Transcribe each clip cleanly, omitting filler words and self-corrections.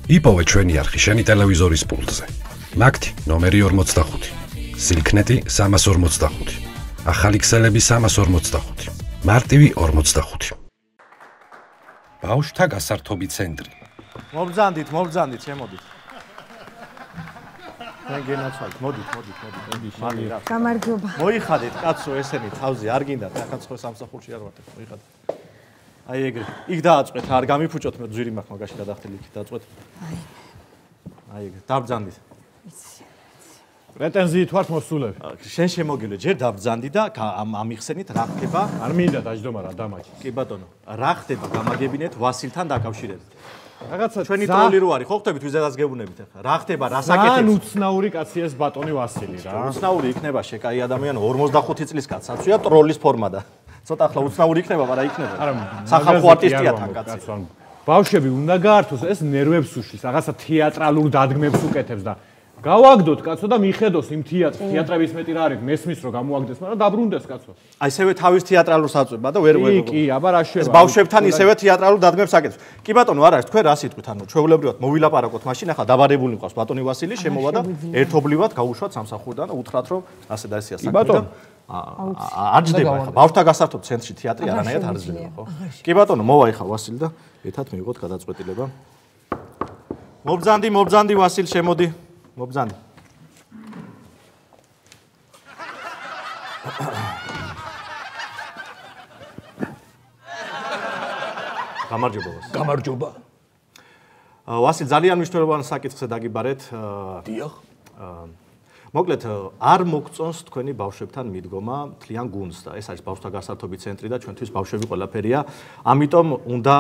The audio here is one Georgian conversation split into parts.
იპოვე ჩვენი არხი შენი ტელევიზორის პულტზე. მაგთი ნომერი 45, სილქნეტი 345, ახალი ქსელები 345, მარტივი 45. ბავშვთა გასართობი ცენტრი. მობრძანდით, შემოდით. მე გენაცვალთ, მოდით. გამარჯობა. მოიხადეთ, კაცო, ესენი თავზე არ გინდათ, ახლა სხვა სამსახურში არ ვართ, მოიხადეთ. აი ეგრე. იქ დააწყვეთ, არ გამიფუჭოთ, მე ძვირი მაქვს მაგაში გადახდილი, იქ დააწყვეთ. აი ეგრე, დაბრძანდით. პრეტენზიით ვართ მოსულები. შენ შემოგილე, ჯერ დაბრძანდი და ამიხსენით რა ხდება? არ მინდა დაждდომა რა დამაჯი. კი ბატონო, რა ხდება გამაგებინეთ ვასილთან დაკავშირებით. რაღაცა ჩვენი ტროლი რო არის, ხო ხდებით ვიზედაც გეუბნებით ახლა. რა ხდება, რა საკეთებს? ძალიან უცნაური კაცია ეს ბატონი ვასილი რა. უცნაური იქნება შეკაი ადამიანი 45 წლის კაცაცია ტროლის ფორმა და ცოტა ახლა უცნაური იქნება, მაგრამ იქნება. სახალხო არტისტია თან კაცი. ბავშვები უნდა გაართოს ეს ნერვებს უშლის, რაღაცა თეატრალურ დადგმებს უკეთებს და გავაგდოთ კაცო და მიხედოს იმ თეატრების მეტი რა არის, მესმის რომ გამოაგდეს, მაგრამ დაბრუნდეს კაცო. აი ესევე თავის თეატრალურს აწვება და ვერ კი, აბა რა შევა. ეს ბავშვებთან ისევე თეატრალურ დადგმებს აკეთებს. კი ბატონო, არა არის, თქვენ რა სიტყვით, ანუ ჩვეულებრივად მოვილაპარაკოთ მაშინ, ახლა დაბადებული მყავს ბატონი ვასილი, შემოვა და ერთობლივად გაუშვათ სამსახურიდან და უთხრათ რომ ასე და ესეა საქმე და არ ჯდება ახლა ბავშვთა გასართობ ცენტრში თეატრი არანაირად არ ძლება, ხო? კი ბატონო, მოვა ახლა ვასილი და ერთად მივიღოთ გადაწყვეტილება. მობრძანდი ვასილ, შემოდი. მობრძანდი. გამარჯობა. ვასილ, ძალიან მნიშვნელოვანი საკითხზე დაგიბარეთ. დიახ. მოკლედ, არ მოგწონს თქვენი ბავშვებთან მიდგომა მთლიან გუნდს და ეს არის ბავშვთა გასართობი ცენტრი და ჩვენთვის ბავშვები ყველაფერია. ამიტომ უნდა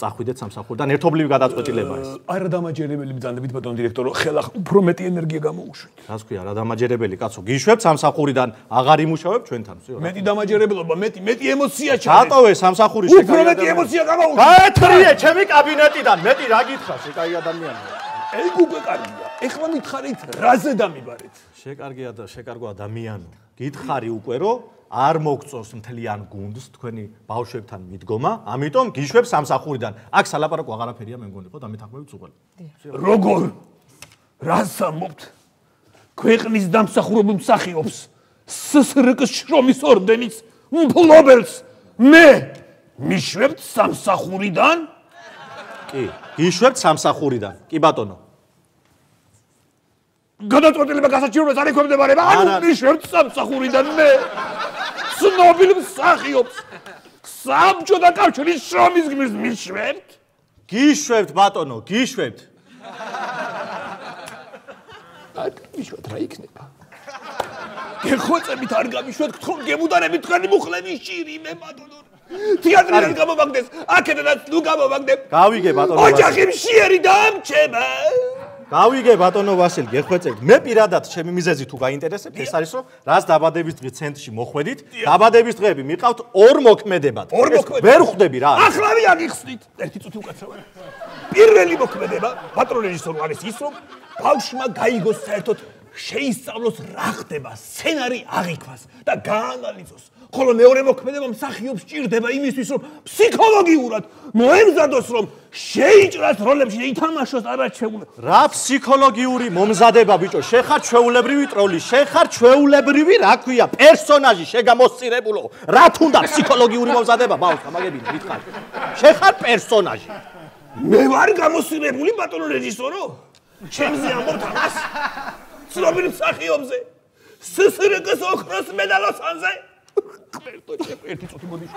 წახვიდეთ სამსახურიდან ერთობლივი გადაწყვეტილება ეს. არა დამაჯერებელი ბრძანდებით ბატონ დირექტორო, ხელახ უფრო მეტი ენერგია გამოვუშვით. რას ქვია, რა დამაჯერებელი კაცო, გიშვებთ სამსახურიდან, აღარ იმუშავებ ჩვენთან, ვსიო. მეტი დამაჯერებლობა, მეტი ემოცია ჩარე. ჩატოვე სამსახური შეკაი. უფრო მეტი ემოცია გამოვუშვით. გაეთრიე ჩემი კაბინეტიდან, მეტი რა გითხრა შეკაი ადამიანია. ეგ უკვე კარგია. ეხლა მითხარით, რაზე დამიბარეთ? შეკარგია და შეკარგო ადამიანო. გითხარი უკვე რომ არ მოგწონს მთლიან გუნდს თქვენი ბავშვებთან მიდგომა, ამიტომ გიშვებ სამსახურიდან. აქ სალაპარაკო აღარაფერია მე მგონი, ხო, დამეთანხმებით უყურე. როგორ? რას ამობთ? ქვეყნის დამსახურებულ მსახიობს, SSRK-ს შრომის ორდენის მფლობელს მე მიშვებთ სამსახურიდან? კი, გიშვებთ სამსახურიდან. კი ბატონო. გადაწყვეტილება გასაჩივრებას არ ექვემდებარება, ანუ მიშვებთ სამსახურიდან მე ცნობილ მსახიობს საბჭოთა კავშირის შრომის გმირს მიშვებთ? გიშვებთ ბატონო, გიშვებთ. არ მიშვებთ რა იქნება? გეხვეწებით არ გამიშვებთ, გთხოვ გემუდარებით თქვენი მუხლების ჭირი მე ბატონო. თეატრიდან გამოვაგდეს, აქედანაც ნუ გამოვაგდებ. გავიგე ბატონო. ოჯახი მშიერი დაამჩება. გავიგე ბატონო ვასილ, გეხვეწებით. მე პირადად ჩემი მიზეზი თუ გაინტერესებთ, ეს არის რომ რას დაბადების დღე ცენტრში მოხვედით, დაბადების დღეები მიყავთ ორ მოქმედებად. ვერ ხვდები რა. ახლავე აგიხსნით. ერთი წუთი უკაცრავად. პირველი მოქმედება პატრონ რეჟისორი არის ის, რომ ბავშვმა გაიგოს საერთოდ შეისწავლოს რა ხდება, სცენარი აღიქვას და გაანალიზოს. ხოლო მეორე მოქმედება მსახიობს ჭირდება იმისთვის, რომ ფსიქოლოგიურად მოემზადოს, რომ შეიჭრას როლებში და ითამაშოს არაჩვეულებრივ. რა ფსიქოლოგიური მომზადება ბიჭო, შეხარ ჩვეულებრივი ტროლი, შეხარ ჩვეულებრივი, რა ქვია, პერსონაჟი შეგამოსწირებულო. რა თუნდა ფსიქოლოგიური მომზადება, ბავშვ, გამაგებინე, გითხარი. შეხარ პერსონაჟი. მე ვარ გამოსწირებული ბატონო რეჟისორო? ჩემზე ამბობთ ამას? ცნობილ მსახიობზე? SSRK-ს ოქროს მედალოსანზე? ერთი წუთი მოდიშ.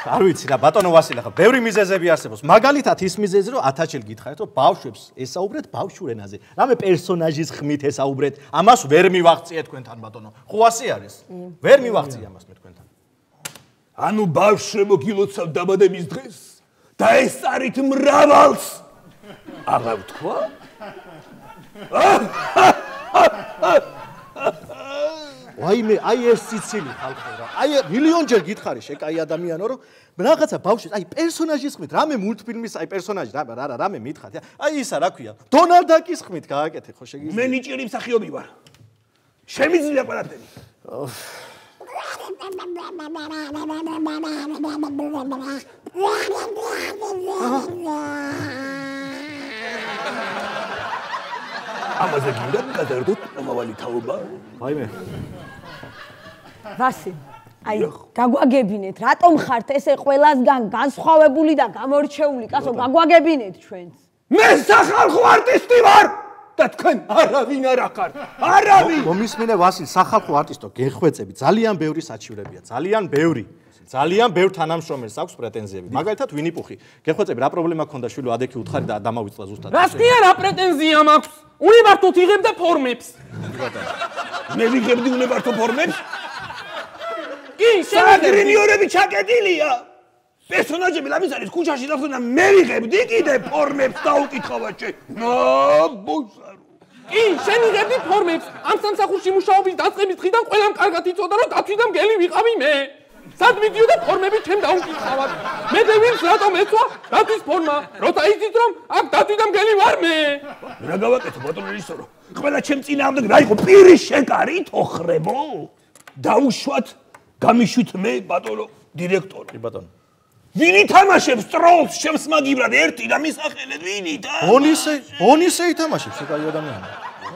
არ ვიცი რა ბატონო ვასილ, ახლა ბევრი მიზეზები არსებობს. მაგალითად ის მიზეზი რომ 1000 ჯერ გითხარით რომ ბავშვებს ესაუბრეთ ბავშვურ ენაზე. რამე პერსონაჟის ხმით ესაუბრეთ, ამას ვერ მივაღწიეთ თქვენთან ბატონო. ხო ასე არის? ვერ მივაღწიე ამას მე თქვენთან. ანუ ბავშვებო გილოცავ დაბადების დღეს და ეს არით მრავალს. აღარ ვთქვა? ვაიმე, აი ეს სიცილი ხალხო რა. აი მილიონჯერ გითხარი შეკაი ადამიანო რომ რაღაცა ბავშვი, აი პერსონაჟის ხმით, რამე მულტფილმის აი პერსონაჟი, რამე მითხართ. აი ისა რა ქვია? დონალდ დაკის ხმით გააკეთე ხო შეგიძლია? მე ნიჭიერი მსახიობი ვარ. შემიძლია ყველაფერი. ამაზე გინდა გადაერთოთ მომავალი თაობა? ვაიმე. ვასილ, აი, გაგვაგებინეთ, რატომ ხართ ესე ყველასგან განსხვავებული და გამორჩეული კაცო, გაგვაგებინეთ ჩვენც. მე სახალხო არტისტი ვარ და თქვენ არავინ არ ახართ. არავინ. მომისმინე ვასილ, სახალხო არტისტო, გეხვეწები, ძალიან ბევრი საჩივრებია, ძალიან ბევრი. ძალიან ბევრ თანამშრომელს აქვს პრეტენზიები. მაგალითად ვინიპუხი. გეხვეწები, რა პრობლემა გქონდა შვილო, ადექი უთხარი და დამავიწყდა ზუსტად. რას კი არა პრეტენზია მაქვს? უნებართოთ იღებდა ფორმებს. მე ვიღებდი უნებართო ფორმებს? კი, საგრინიორები ჩაკეტილია. პერსონაჟები ლამის არის ქუჩაში დახვდა მე ვიღებდი კიდე ფორმებს დაუკითხავაჩე. ბუსარო. კი, შენ იღებდი ფორმებს. ამ სამსახურში მუშაობის დაწყების დღიდან ყველამ კარგად იცოდა, რომ დათვი და მგელი ვიყავი მე. სად მიდიოდა ფორმები ჩემ დაუკითხავად. მე დევინს რატომ ეცვა დათვის ფორმა, როცა იცით რომ აქ დათვი და მგელი ვარ მე. რა გავაკეთო ბატონო რეჟისორო? ყველა ჩემ წინააღმდეგ რა იყო პირის შეკარი თოხრებო? დაუშვათ გამიშვით მე ბატონო დირექტორი. კი ბატონო. ვინ ითამაშებს ტროლს ჩემს მაგივრად ერთი და მისახელეთ ვინ ონისე ითამაშებს კაი ადამიანი.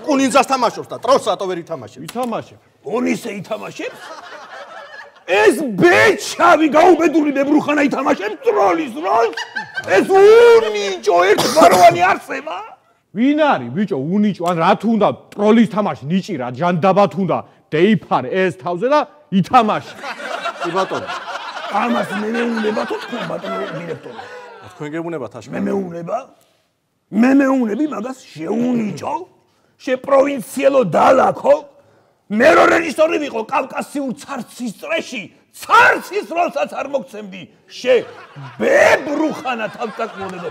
კუნინძას თამაშობს და ტროლს რატო ვერ ითამაშებს? ითამაშებ. ონისე ითამაშებს? ეს ბეჩავი გაუბედური მებრუხანა ითამაშებს ტროლის როლს? ეს უნიჭო ერთგვაროვანი არსება? ვინ არის ბიჭო უნიჭო ან რა თუ უნდა ტროლის თამაში ნიჭი რა ჯანდაბა თუ უნდა დეიფარე ეს თავზე და ითამაში. კი ბატონო. ამას მე მეუნება თუ თქვენ ბატონო დირექტორი? თქვენ გეუბნებათ აშკარა. მე მეუნება? მე მეუნები მაგას შეუნიჭო? შეპროვინციელო დალაქო? მე რო რეჟისორი ვიყო კავკასიურ ცარცის წრეში, ცარცის როლსაც არ მოგცემდი. ბებრუხანა თავსაკმონებო.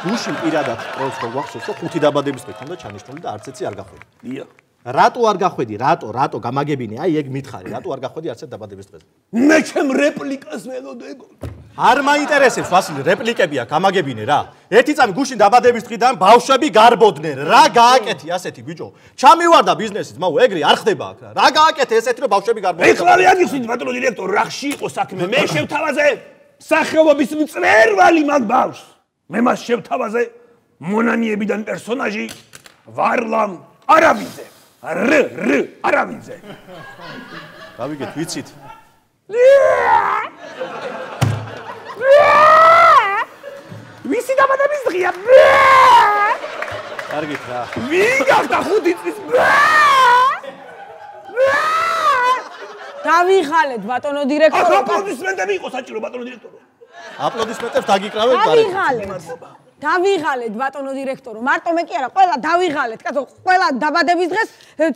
გუშინ პირადად ტროლს რო გვახსოვს, რომ 5 დაბადების დღე ქონდა ჩანიშნული და არც ეცი არ გახვედი. დიახ. რატო არ გახვედი? რატო გამაგებინე? აი ეგ მითხარი, რატო არ გახვედი არც ერთ დაბადების დღეზე? მე ჩემ რეპლიკას ველოდებო. არ მაინტერესებს ვასილ, რეპლიკებია, გამაგებინე რა. ერთი წამი გუშინ დაბადების დღიდან ბავშვები გარბოდნენ. რა გააკეთი ასეთი ბიჭო? ჩამივარდა ბიზნესით, მაუ ეგრე არ ხდება აქ რა. რა გააკეთე ესეთი რომ ბავშვები გარბოდნენ? ეხლა რეაგიხსნით ბატონო დირექტორი, რა ხში იყო საქმე? მე შევთავაზე სახეობების მწვერვალი მაგ ბავშვს. მე მას შევთავაზე მონანიებიდან პერსონაჟი ვარლამ არაბიძე. არაბიძე. გავიგეთ, ვიცით. ვისი დაბადების დღეა? კარგით რა. ვინ გახდა 5 წლის? დავიღალეთ ბატონო დირექტორო. აპლოდისმენტები იყო საჭირო ბატონო დირექტორო. აპლოდისმენტებს დაგიკრავეთ გარეთ. დავიღალეთ ბატონო დირექტორო. მარტო მე კი არა, ყველა დავიღალეთ. კაცო, ყველა დაბადების დღეს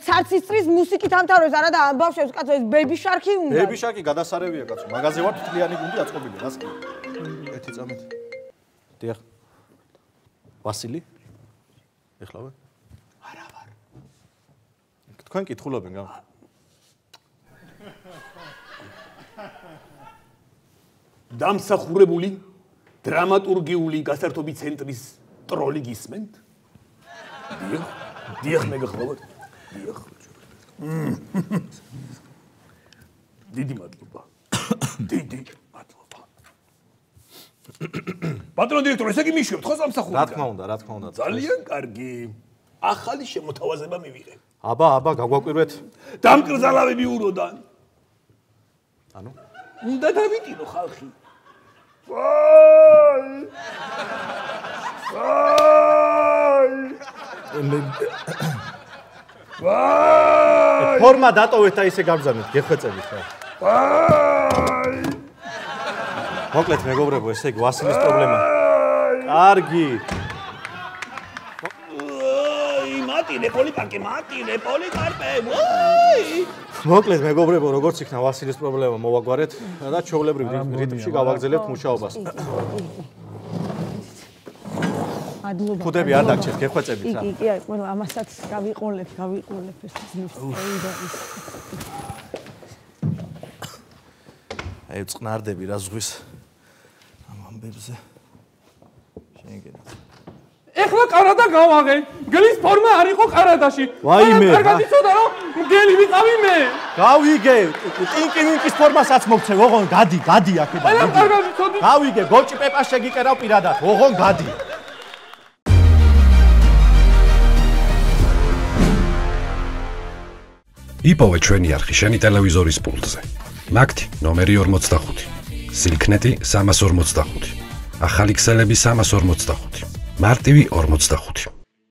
ცარცის წრის მუსიკით ამთავრებს არა და ამ ბავშვებს კაცო ეს ბეიბი შარკი უნდა. ბეიბი შარკი გადასარევია კაცო. მაგაზე ვარ თლიანი გუნდი აწყობილი, რას კი. ერთი წამით. დიახ. ვასილი? ეხლავე? არა ვარ. თქვენ კითხულობენ გა? დამსახურებული დრამატურგიული გასართობი ცენტრის ტროლი გისმენთ? დიახ, მე გახლავთ. დიახ. დიდი მადლობა. დიდი მადლობა. ბატონო დირექტორი, ესე იგი მიშვებთ ხო სამსახურიდან? რა თქმა უნდა. ძალიან კარგი. ახალი შემოთავაზება მივიღე. აბა, გაგვაკვირვეთ. დამკრძალავები უროდან. ანუ? უნდა დავიტინო ხალხი. ფორმა დატოვეთ და ისე გამგზავნეთ, გეხვეწებით რა. მოკლედ მეგობრებო, ესე იგი ვასილის პრობლემა. კარგი. მატინე პოლიკარპე. მოკლედ მეგობრებო, როგორც იქნა ვასილის პრობლემა მოვაგვარეთ და ჩვეულებრივ რიტმში გავაგზავნებთ მუშაობას. მადლობა. ხუდები არ დაგჭირთ, გეხვეწებით რა. კი, აი, ყველა ამასაც გავიყოლებ ეს ძნის და ის. აი, წყნარდები რა ზღვის ამ ამბებზე. შენგენა. ეხლა კარადა გავაღე. გელის ფორმა არ იყო კარადაში. ვაიმე. კარგად იცოდა რომ გელი ვიყავი მე. გავიგე, ტინკინკის ფორმასაც მოგცე, ოღონ გადი აქედან. ყველა კარგად იცოდი. გავიგე, გოჭი პეპას შეგიკერავ პირადად, ოღონ გადი. იპოვე ჩვენი არხი შენი ტელევიზორის პულტზე. მაგთი ნომერი 45. სილქნეტი 345. ახალი ქსელები 345. მარტივი 45.